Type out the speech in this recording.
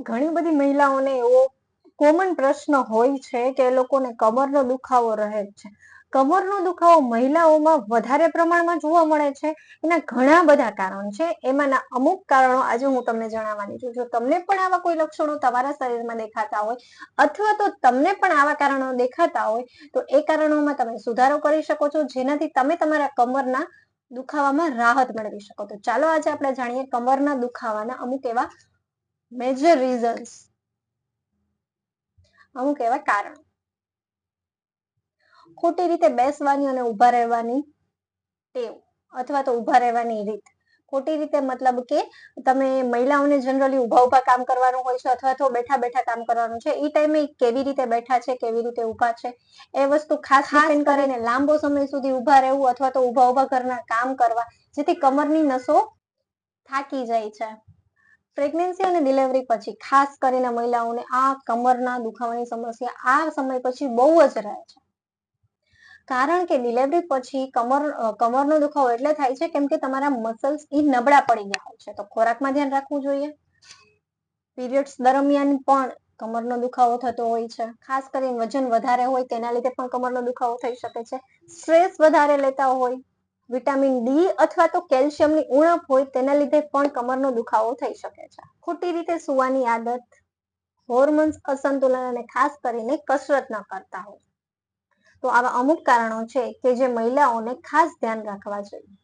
ઘણી બધી મહિલાઓને એવો કોમન પ્રશ્ન હોય છે કે એ લોકોને કમરનો દુખાવો રહે છે. કમરનો દુખાવો મહિલાઓમાં વધારે પ્રમાણમાં જોવા મળે છે. એના ઘણા બધા કારણો છે. એમાંના અમુક કારણો આજે હું તમને જણાવવાની છું. જો તમને પણ આવા કોઈ લક્ષણો તમારા શરીરમાં દેખાતા હોય અથવા તો તમને પણ આવા કારણો દેખાતા હોય તો એ કારણોમાં તમે સુધારો કરી શકો છો, જેનાથી તમે તમારા કમરના દુખાવામાં રાહત મેળવી શકો. તો ચાલો આજે આપણે જાણીએ કમરના દુખાવાના અમુક એવા મેજર રીઝન્સ, અમુક એવા કારણો. ખોટી રીતે બેસવાની અને ઉભા રહેવાની ટેવ અથવા તો ઉભા રહેવાની રીત. ખોટી રીતે મતલબ કે તમે મહિલાઓને જનરલી ઉભા કામ કરવાનું હોય છે અથવા તો બેઠા બેઠા કામ કરવાનું છે. એ ટાઈમે કેવી રીતે બેઠા છે, કેવી રીતે ઉભા છે, એ વસ્તુ ખાસ ડિપેન્ડ કરીને લાંબો સમય સુધી ઉભા રહેવું અથવા તો ઉભા ઘરના કામ કરવા, જેથી કમરની નસો થાકી જાય છે. પ્રેગ્નન્સી અને ડિલિવરી પછી ખાસ કરીને મહિલાઓને આ કમરના દુખાવાની સમસ્યા આ સમય પછી બહુ જ રહે છે. કારણ કે ડિલિવરી પછી કમરનો દુખાવો એટલે થાય છે કેમ કે તમારા મસલ્સ એ નબળા પડી ગયા હોય છે. તો ખોરાકમાં ધ્યાન રાખવું જોઈએ. પીરિયડ્સ દરમિયાન પણ કમરનો દુખાવો થતો હોય છે. ખાસ કરીને વજન વધારે હોય તેના લીધે પણ કમરનો દુખાવો થઈ શકે છે. સ્ટ્રેસ વધારે લેતા હોય, વિટામિન ડી અથવા તો કેલ્શિયમની ઉણપ હોય તેના લીધે પણ કમરનો દુખાવો થઈ શકે છે. ખોટી રીતે સુવાની આદત, હોર્મોન્સ અસંતુલન અને ખાસ કરીને કસરત ન કરતા હોય તો આવા અમુક કારણો છે કે જે મહિલાઓને ખાસ ધ્યાન રાખવા જોઈએ.